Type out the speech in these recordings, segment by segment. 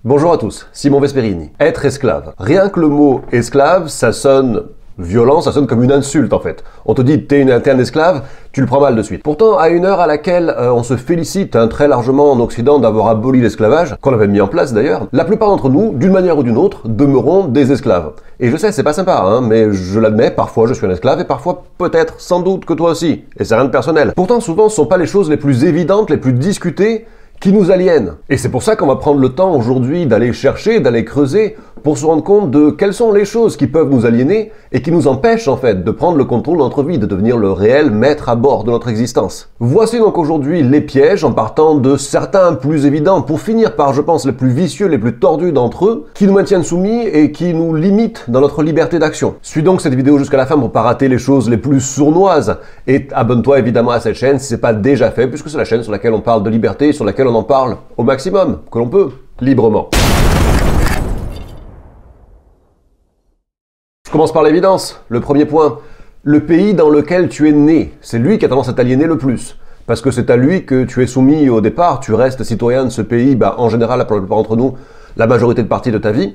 Bonjour à tous, Simon Vesperini. Être esclave. Rien que le mot esclave, ça sonne violent, ça sonne comme une insulte en fait. On te dit t'es un esclave, tu le prends mal de suite. Pourtant, à une heure à laquelle on se félicite très largement en Occident d'avoir aboli l'esclavage, qu'on avait mis en place d'ailleurs, la plupart d'entre nous, d'une manière ou d'une autre, demeurons des esclaves. Et je sais, c'est pas sympa, mais je l'admets, parfois je suis un esclave et parfois peut-être, sans doute que toi aussi. Et c'est rien de personnel. Pourtant, souvent, ce sont pas les choses les plus évidentes, les plus discutées, qui nous aliènent. Et c'est pour ça qu'on va prendre le temps aujourd'hui d'aller chercher, d'aller creuser, pour se rendre compte de quelles sont les choses qui peuvent nous aliéner et qui nous empêchent en fait de prendre le contrôle de notre vie, de devenir le réel maître à bord de notre existence. Voici donc aujourd'hui les pièges en partant de certains plus évidents pour finir par, je pense, les plus vicieux, les plus tordus d'entre eux, qui nous maintiennent soumis et qui nous limitent dans notre liberté d'action. Suis donc cette vidéo jusqu'à la fin pour pas rater les choses les plus sournoises et abonne-toi évidemment à cette chaîne si c'est pas déjà fait, puisque c'est la chaîne sur laquelle on parle de liberté, sur laquelle on en parle au maximum, que l'on peut, librement. Je commence par l'évidence. Le premier point, le pays dans lequel tu es né, c'est lui qui a tendance à t'aliéner le plus. Parce que c'est à lui que tu es soumis au départ, tu restes citoyen de ce pays, en général, pour la plupart d'entre nous, la majorité de partie de ta vie.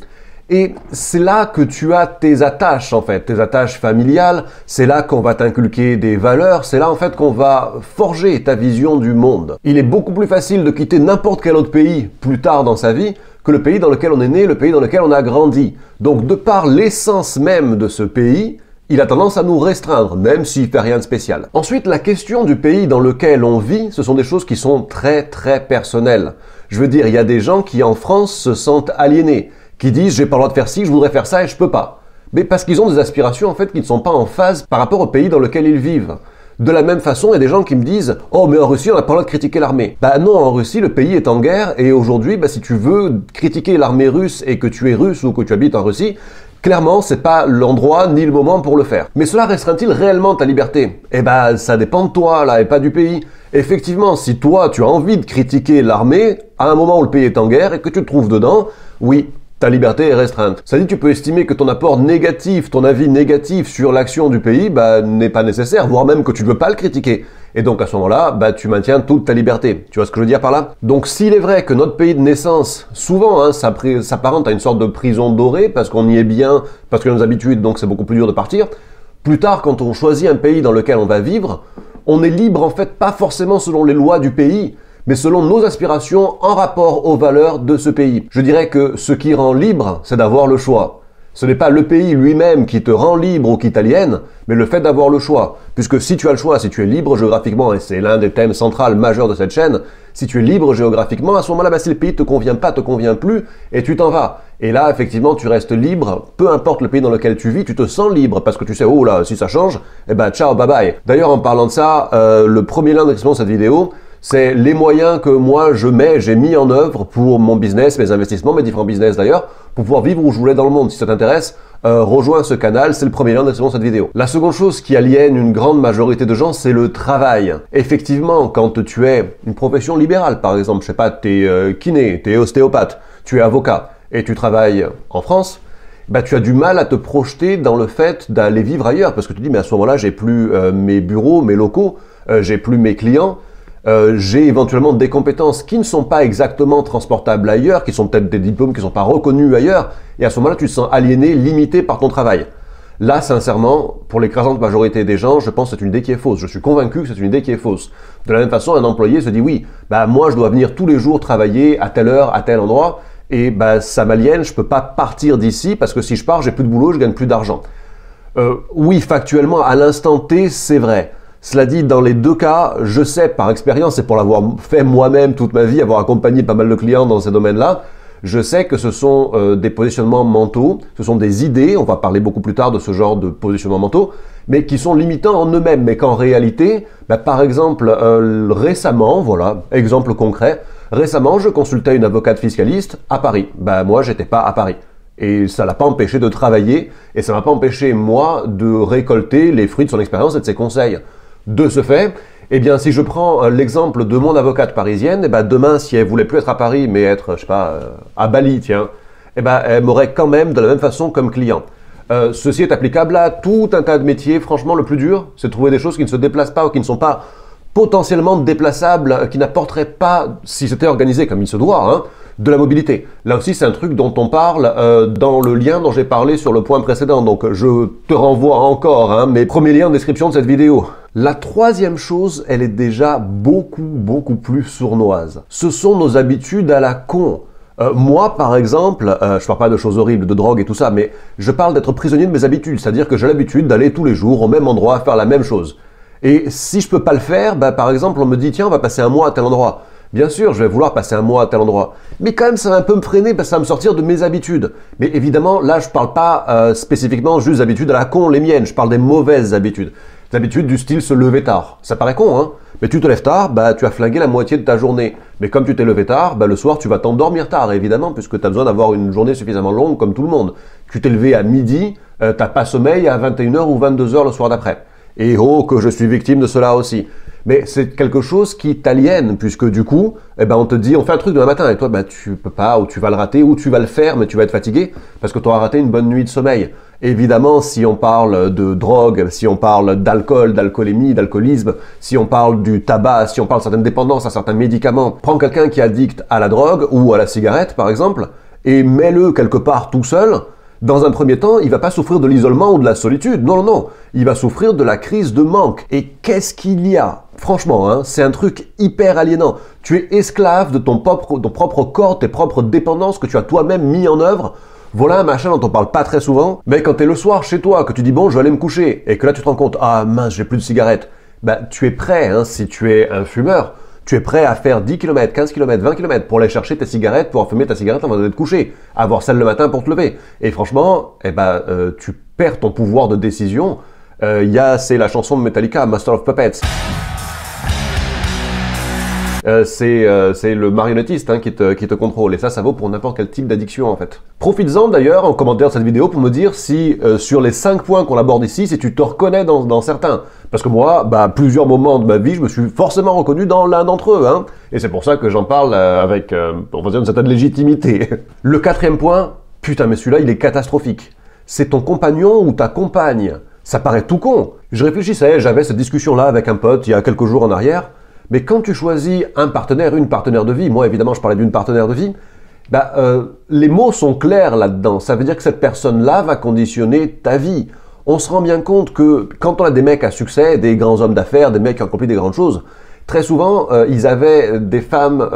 Et c'est là que tu as tes attaches, en fait, tes attaches familiales, c'est là qu'on va t'inculquer des valeurs, c'est là, en fait, qu'on va forger ta vision du monde. Il est beaucoup plus facile de quitter n'importe quel autre pays plus tard dans sa vie que le pays dans lequel on est né, le pays dans lequel on a grandi. Donc, de par l'essence même de ce pays, il a tendance à nous restreindre, même s'il fait rien de spécial. Ensuite, la question du pays dans lequel on vit, ce sont des choses qui sont très très personnelles. Je veux dire, il y a des gens qui en France se sentent aliénés, qui disent j'ai pas le droit de faire ci, je voudrais faire ça et je peux pas. Mais parce qu'ils ont des aspirations en fait qui ne sont pas en phase par rapport au pays dans lequel ils vivent. De la même façon, il y a des gens qui me disent « Oh, mais en Russie, on n'a pas le droit de critiquer l'armée. » Non, en Russie, le pays est en guerre et aujourd'hui, si tu veux critiquer l'armée russe et que tu es russe ou que tu habites en Russie, clairement, c'est pas l'endroit ni le moment pour le faire. Mais cela restreint-il réellement ta liberté? Ça dépend de toi, là, et pas du pays. Effectivement, si toi, tu as envie de critiquer l'armée, à un moment où le pays est en guerre et que tu te trouves dedans, oui, ta liberté est restreinte. Ça dit, tu peux estimer que ton apport négatif, ton avis négatif sur l'action du pays, n'est pas nécessaire, voire même que tu ne veux pas le critiquer. Et donc à ce moment-là, tu maintiens toute ta liberté. Tu vois ce que je veux dire par là? Donc s'il est vrai que notre pays de naissance, souvent, s'apparente à une sorte de prison dorée, parce qu'on y est bien, parce que nos habitudes, donc c'est beaucoup plus dur de partir, plus tard, quand on choisit un pays dans lequel on va vivre, on est libre en fait, pas forcément selon les lois du pays, mais selon nos aspirations en rapport aux valeurs de ce pays. Je dirais que ce qui rend libre, c'est d'avoir le choix. Ce n'est pas le pays lui-même qui te rend libre ou qui t'aliène, mais le fait d'avoir le choix. Puisque si tu as le choix, si tu es libre géographiquement, et c'est l'un des thèmes centraux majeurs de cette chaîne, si tu es libre géographiquement, à ce moment-là, si le pays te convient pas, te convient plus, et tu t'en vas. Et là, effectivement, tu restes libre, peu importe le pays dans lequel tu vis, tu te sens libre, parce que tu sais, oh là, si ça change, ciao, bye bye. D'ailleurs, en parlant de ça, le premier lien de description de cette vidéo, c'est les moyens que moi j'ai mis en œuvre pour mon business, mes investissements, mes différents business d'ailleurs, pour pouvoir vivre où je voulais dans le monde. Si ça t'intéresse, rejoins ce canal, c'est le premier lien de description de cette vidéo. La seconde chose qui aliène une grande majorité de gens, c'est le travail. Effectivement, quand tu es une profession libérale, par exemple, je sais pas, t'es kiné, t'es ostéopathe, tu es avocat et tu travailles en France, tu as du mal à te projeter dans le fait d'aller vivre ailleurs, parce que tu dis, mais à ce moment-là, j'ai plus mes bureaux, mes locaux, j'ai plus mes clients, j'ai éventuellement des compétences qui ne sont pas exactement transportables ailleurs, qui sont peut-être des diplômes qui ne sont pas reconnus ailleurs, et à ce moment-là, tu te sens aliéné, limité par ton travail. Là, sincèrement, pour l'écrasante majorité des gens, je pense que c'est une idée qui est fausse. Je suis convaincu que c'est une idée qui est fausse. De la même façon, un employé se dit, oui, moi, je dois venir tous les jours travailler à telle heure, à tel endroit, et ça m'aliène, je peux pas partir d'ici, parce que si je pars, j'ai plus de boulot, je gagne plus d'argent. Oui, factuellement, à l'instant T, c'est vrai. Cela dit, dans les deux cas, je sais par expérience et pour l'avoir fait moi-même toute ma vie, avoir accompagné pas mal de clients dans ces domaines-là, je sais que ce sont des positionnements mentaux, ce sont des idées, on va parler beaucoup plus tard de ce genre de positionnements mentaux, mais qui sont limitants en eux-mêmes, mais qu'en réalité, par exemple, récemment, voilà, exemple concret, récemment, je consultais une avocate fiscaliste à Paris. Moi, j'étais pas à Paris. Et ça l'a pas empêché de travailler, et ça m'a pas empêché, moi, de récolter les fruits de son expérience et de ses conseils. De ce fait, si je prends l'exemple de mon avocate parisienne, demain, si elle voulait plus être à Paris, mais être, je sais pas, à Bali, tiens, elle m'aurait quand même de la même façon comme client. Ceci est applicable à tout un tas de métiers. Franchement, le plus dur, c'est de trouver des choses qui ne se déplacent pas ou qui ne sont pas potentiellement déplaçables, qui n'apporteraient pas, si c'était organisé comme il se doit, de la mobilité. Là aussi, c'est un truc dont on parle dans le lien dont j'ai parlé sur le point précédent. Donc, je te renvoie encore mes premiers liens en description de cette vidéo. La troisième chose, elle est déjà beaucoup plus sournoise. Ce sont nos habitudes à la con. Moi, par exemple, je parle pas de choses horribles, de drogue et tout ça, mais je parle d'être prisonnier de mes habitudes. C'est-à-dire que j'ai l'habitude d'aller tous les jours au même endroit faire la même chose. Et si je peux pas le faire, par exemple, on me dit, tiens, on va passer un mois à tel endroit. Bien sûr, je vais vouloir passer un mois à tel endroit. Mais quand même, ça va un peu me freiner parce que ça va me sortir de mes habitudes. Mais évidemment, là, je parle pas spécifiquement juste d'habitudes à la con, les miennes. Je parle des mauvaises habitudes. Des habitudes du style se lever tard. Ça paraît con, hein? Mais tu te lèves tard, tu as flingué la moitié de ta journée. Mais comme tu t'es levé tard, le soir, tu vas t'endormir tard, évidemment, puisque tu as besoin d'avoir une journée suffisamment longue comme tout le monde. Tu t'es levé à midi, t'as pas sommeil à 21h ou 22h le soir d'après. Et oh, que je suis victime de cela aussi. Mais c'est quelque chose qui t'aliène, puisque du coup, on te dit, on fait un truc demain matin, et toi, tu peux pas, ou tu vas le rater, ou tu vas le faire, mais tu vas être fatigué, parce que tu auras raté une bonne nuit de sommeil. Évidemment, si on parle de drogue, si on parle d'alcool, d'alcoolémie, d'alcoolisme, si on parle du tabac, si on parle de certaines dépendances à certains médicaments, prends quelqu'un qui est addict à la drogue, ou à la cigarette, par exemple, et mets-le quelque part tout seul. Dans un premier temps, il va pas souffrir de l'isolement ou de la solitude. Non. Il va souffrir de la crise de manque. Et qu'est-ce qu'il y a? Franchement, c'est un truc hyper aliénant. Tu es esclave de ton propre corps, tes propres dépendances que tu as toi-même mis en œuvre. Voilà un machin dont on parle pas très souvent. Mais quand t'es le soir chez toi, que tu dis bon, je vais aller me coucher, et que là tu te rends compte, ah mince, j'ai plus de cigarettes. Tu es prêt, si tu es un fumeur, tu es prêt à faire 10 km, 15 km, 20 km pour aller chercher tes cigarettes, pour fumer ta cigarette avant d'aller te coucher, avoir celle le matin pour te lever. Et franchement, tu perds ton pouvoir de décision. C'est la chanson de Metallica, Master of Puppets. C'est le marionnettiste qui te contrôle, et ça vaut pour n'importe quel type d'addiction en fait. Profites-en d'ailleurs en commentaire de cette vidéo pour me dire si sur les 5 points qu'on aborde ici, si tu te reconnais dans certains. Parce que moi, à plusieurs moments de ma vie, je me suis forcément reconnu dans l'un d'entre eux, et c'est pour ça que j'en parle avec, on va dire, une certaine légitimité. Le quatrième point, putain mais celui-là il est catastrophique. C'est ton compagnon ou ta compagne. Ça paraît tout con. Je réfléchissais, j'avais cette discussion-là avec un pote il y a quelques jours en arrière. Mais quand tu choisis un partenaire, une partenaire de vie, moi évidemment je parlais d'une partenaire de vie, les mots sont clairs là-dedans. Ça veut dire que cette personne-là va conditionner ta vie. On se rend bien compte que quand on a des mecs à succès, des grands hommes d'affaires, des mecs qui ont accompli des grandes choses, très souvent ils avaient des femmes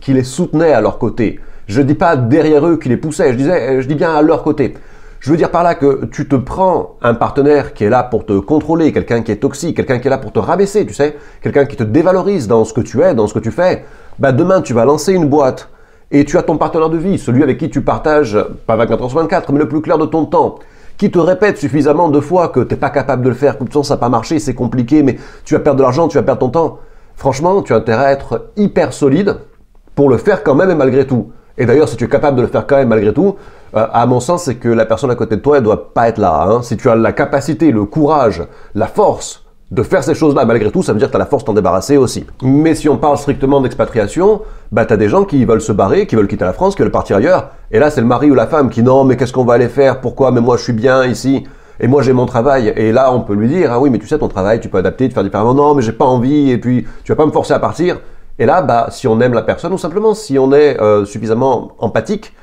qui les soutenaient à leur côté. Je dis pas derrière eux qui les poussaient, je dis bien à leur côté. Je veux dire par là que tu te prends un partenaire qui est là pour te contrôler, quelqu'un qui est toxique, quelqu'un qui est là pour te rabaisser, tu sais, quelqu'un qui te dévalorise dans ce que tu es, dans ce que tu fais. Demain, tu vas lancer une boîte et tu as ton partenaire de vie, celui avec qui tu partages, pas 24/24, mais le plus clair de ton temps, qui te répète suffisamment de fois que tu n'es pas capable de le faire, que de toute façon ça n'a pas marché, c'est compliqué, mais tu vas perdre de l'argent, tu vas perdre ton temps. Franchement, tu as intérêt à être hyper solide pour le faire quand même et malgré tout. Et d'ailleurs, si tu es capable de le faire quand même malgré tout, à mon sens, c'est que la personne à côté de toi, elle doit pas être là. Si tu as la capacité, le courage, la force de faire ces choses-là malgré tout, ça veut dire que tu as la force de t'en débarrasser aussi. Mais si on parle strictement d'expatriation, tu as des gens qui veulent se barrer, qui veulent quitter la France, qui veulent partir ailleurs. Et là, c'est le mari ou la femme qui, non, mais qu'est-ce qu'on va aller faire? Pourquoi? Mais moi, je suis bien ici. Et moi, j'ai mon travail. Et là, on peut lui dire, ah oui, mais tu sais, ton travail, tu peux adapter, te faire différemment. Non, mais j'ai pas envie. Et puis, tu vas pas me forcer à partir. Et là, si on aime la personne, ou simplement si on est suffisamment empathique,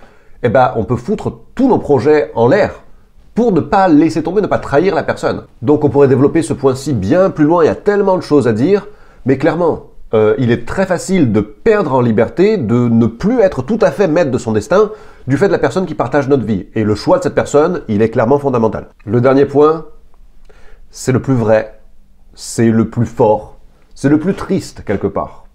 on peut foutre tous nos projets en l'air pour ne pas laisser tomber, ne pas trahir la personne. Donc on pourrait développer ce point-ci bien plus loin, il y a tellement de choses à dire, mais clairement, il est très facile de perdre en liberté, de ne plus être tout à fait maître de son destin, du fait de la personne qui partage notre vie. Et le choix de cette personne, il est clairement fondamental. Le dernier point, c'est le plus vrai, c'est le plus fort, c'est le plus triste quelque part.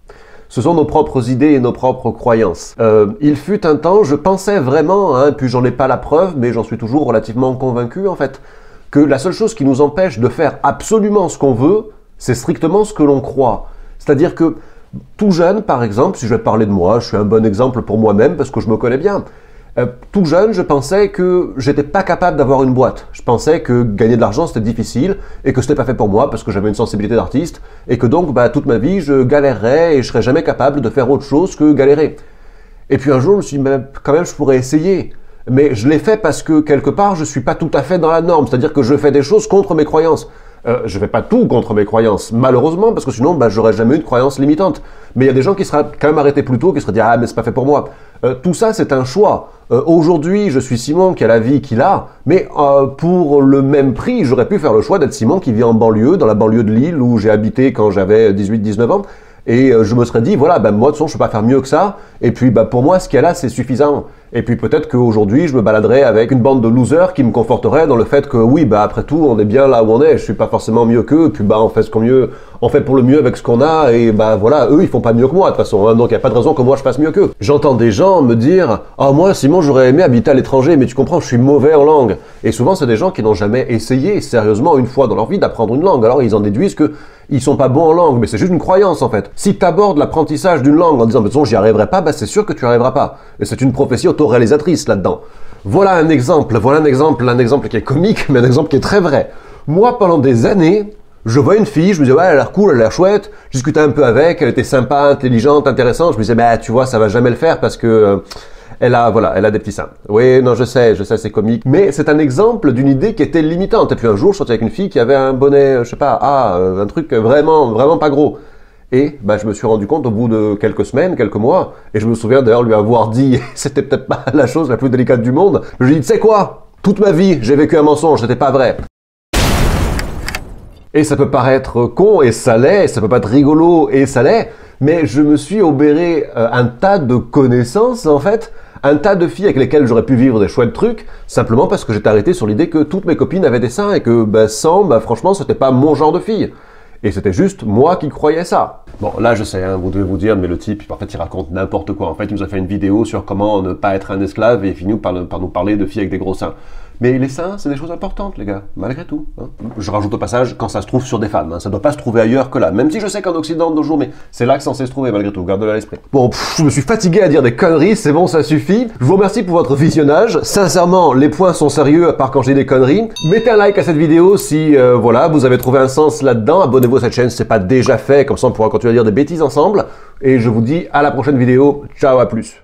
Ce sont nos propres idées et nos propres croyances. Il fut un temps, je pensais vraiment, puis j'en ai pas la preuve, mais j'en suis toujours relativement convaincu en fait, que la seule chose qui nous empêche de faire absolument ce qu'on veut, c'est strictement ce que l'on croit. C'est-à-dire que tout jeune, par exemple, si je vais te parler de moi, je suis un bon exemple pour moi-même parce que je me connais bien. Tout jeune, je pensais que j'étais pas capable d'avoir une boîte. Je pensais que gagner de l'argent c'était difficile et que c'était pas fait pour moi parce que j'avais une sensibilité d'artiste et que donc toute ma vie je galérerais et je serais jamais capable de faire autre chose que galérer. Et puis un jour je me suis dit, mais quand même je pourrais essayer. Mais je l'ai fait parce que quelque part je suis pas tout à fait dans la norme, c'est-à-dire que je fais des choses contre mes croyances. Je fais pas tout contre mes croyances, malheureusement, parce que sinon, j'aurais jamais eu de croyance limitante. Mais il y a des gens qui seraient quand même arrêtés plus tôt, qui seraient dit ah mais c'est pas fait pour moi. Tout ça, c'est un choix. Aujourd'hui, je suis Simon qui a la vie qu'il a, mais pour le même prix, j'aurais pu faire le choix d'être Simon qui vit en banlieue, dans la banlieue de Lille où j'ai habité quand j'avais 18-19 ans. Et je me serais dit, voilà, moi, de toute façon, je peux pas faire mieux que ça. Et puis, pour moi, ce qu'il y a là, c'est suffisant. Et puis, peut-être qu'aujourd'hui, je me baladerais avec une bande de losers qui me conforterait dans le fait que, oui, après tout, on est bien là où on est. Je suis pas forcément mieux qu'eux. Puis, on fait on fait pour le mieux avec ce qu'on a. Et voilà, eux, ils font pas mieux que moi, de toute façon. Hein, donc, il n'y a pas de raison que moi, je fasse mieux qu'eux. J'entends des gens me dire, moi, Simon, j'aurais aimé habiter à l'étranger, mais tu comprends, je suis mauvais en langue. Et souvent, c'est des gens qui n'ont jamais essayé, sérieusement, une fois dans leur vie, d'apprendre une langue. Alors, ils en déduisent que ils sont pas bons en langue, mais c'est juste une croyance en fait. Si tu abordes l'apprentissage d'une langue en disant de toute façon j'y arriverai pas, c'est sûr que tu n'y arriveras pas. Et c'est une prophétie autoréalisatrice là-dedans. Voilà un exemple qui est comique, mais un exemple qui est très vrai. Moi, pendant des années, je vois une fille, je me disais ouais, elle a l'air cool, elle a l'air chouette. Je discutais un peu avec, elle était sympa, intelligente, intéressante. Je me disais tu vois, ça va jamais le faire parce que elle a des petits seins. Oui, non, je sais, c'est comique. Mais c'est un exemple d'une idée qui était limitante. Et puis un jour, je suis sorti avec une fille qui avait un bonnet, je sais pas, un truc vraiment pas gros. Et je me suis rendu compte au bout de quelques semaines, quelques mois, et je me souviens d'ailleurs lui avoir dit, c'était peut-être pas la chose la plus délicate du monde, je lui ai dit, tu sais quoi, toute ma vie, j'ai vécu un mensonge, c'était pas vrai. Et ça peut paraître con, et ça l'est, ça peut pas être rigolo, et ça l'est, mais je me suis obéré un tas de connaissances, en fait, un tas de filles avec lesquelles j'aurais pu vivre des chouettes trucs, simplement parce que j'étais arrêté sur l'idée que toutes mes copines avaient des seins, et que sans, franchement, c'était pas mon genre de fille. Et c'était juste moi qui croyais ça. Bon, là je sais, vous devez vous dire, mais le type, en fait, il raconte n'importe quoi. En fait, il nous a fait une vidéo sur comment ne pas être un esclave et il finit par nous parler de filles avec des gros seins. Mais les seins, c'est des choses importantes, les gars, malgré tout. Hein. Je rajoute au passage, quand ça se trouve sur des femmes, ça doit pas se trouver ailleurs que là. Même si je sais qu'en Occident, de nos jours, mais c'est là que c'est censé se trouver, malgré tout, gardez-le à l'esprit. Bon, je me suis fatigué à dire des conneries, c'est bon, ça suffit. Je vous remercie pour votre visionnage. Sincèrement, les points sont sérieux, à part quand j'ai des conneries. Mettez un like à cette vidéo si, vous avez trouvé un sens là-dedans. Abonnez-vous à cette chaîne si c'est pas déjà fait, comme ça on pourra continuer à dire des bêtises ensemble. Et je vous dis à la prochaine vidéo. Ciao, à plus.